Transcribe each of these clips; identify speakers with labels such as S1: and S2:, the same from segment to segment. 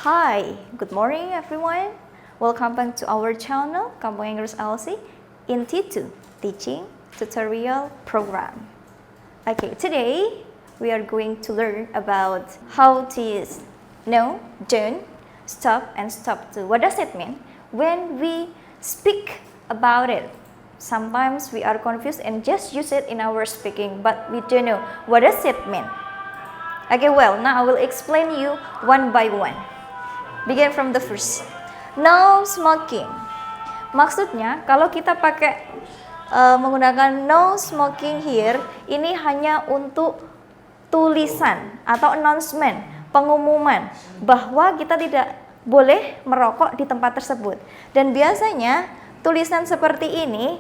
S1: Hi, good morning everyone. Welcome back to our channel, Kampung Inggris LC in T2 Teaching Tutorial Program. Okay, today we are going to learn about how to use no, don't, stop, and stop to. What does it mean when we speak about it? Sometimes we are confused and just use it in our speaking, but we don't know what does it mean. Okay, well, now I will explain you one by one. Begin from the first. No smoking. Maksudnya kalau kita pakai menggunakan no smoking here, ini hanya untuk tulisan atau announcement, pengumuman bahwa kita tidak boleh merokok di tempat tersebut. Dan biasanya tulisan seperti ini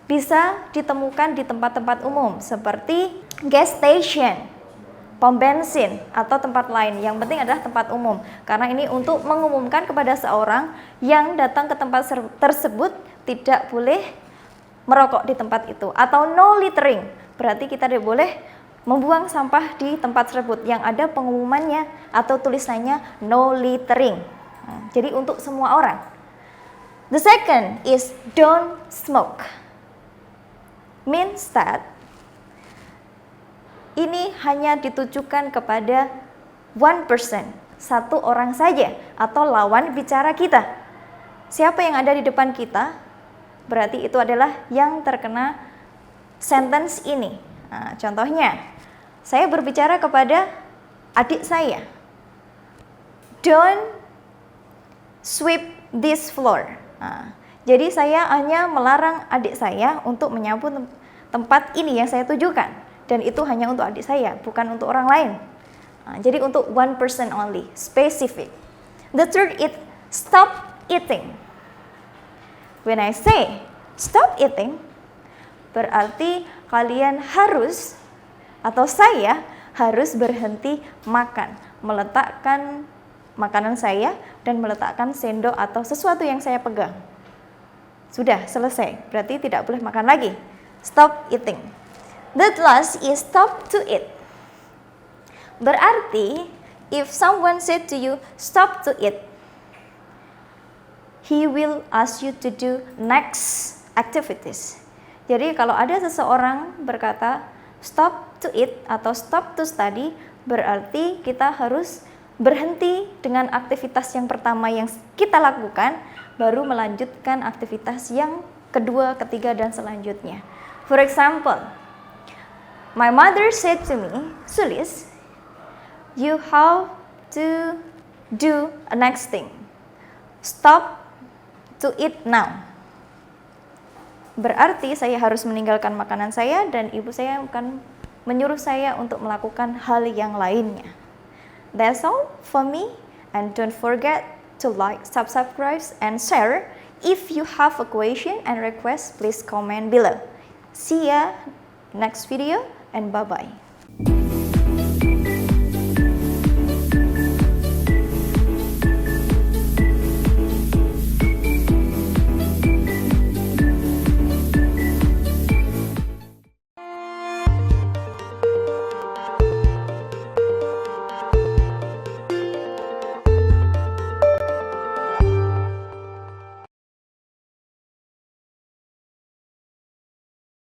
S1: bisa ditemukan di tempat-tempat umum seperti gas station, pom bensin, atau tempat lain. Yang penting adalah tempat umum, karena ini untuk mengumumkan kepada seorang yang datang ke tempat tersebut tidak boleh merokok di tempat itu. Atau no littering, berarti kita tidak boleh membuang sampah di tempat tersebut yang ada pengumumannya atau tulisannya no littering. Jadi untuk semua orang. The second is don't smoke. Means that ini hanya ditujukan kepada one person, satu orang saja, atau lawan bicara kita. Siapa yang ada di depan kita, berarti itu adalah yang terkena sentence ini. Nah, contohnya, saya berbicara kepada adik saya. Don't sweep this floor. Nah, jadi saya hanya melarang adik saya untuk menyapu tempat ini yang saya tujukan. Dan itu hanya untuk adik saya, bukan untuk orang lain. Nah, jadi untuk one person only, specific. The third is stop eating. When I say stop eating, berarti kalian harus atau saya harus berhenti makan, meletakkan makanan saya dan meletakkan sendok atau sesuatu yang saya pegang. Sudah selesai, berarti tidak boleh makan lagi. Stop eating. The last is stop to eat. Berarti, if someone said to you, stop to eat, he will ask you to do next activities. Jadi kalau ada seseorang berkata, stop to eat atau stop to study, berarti kita harus berhenti dengan aktivitas yang pertama yang kita lakukan, baru melanjutkan aktivitas yang kedua, ketiga, dan selanjutnya. For example, my mother said to me, Sulis, you have to do a next thing. Stop to eat now. Berarti saya harus meninggalkan makanan saya dan ibu saya akan menyuruh saya untuk melakukan hal yang lainnya. That's all for me, and don't forget to like, subscribe, and share. If you have a question and request, please comment below. See ya next video. And bye-bye.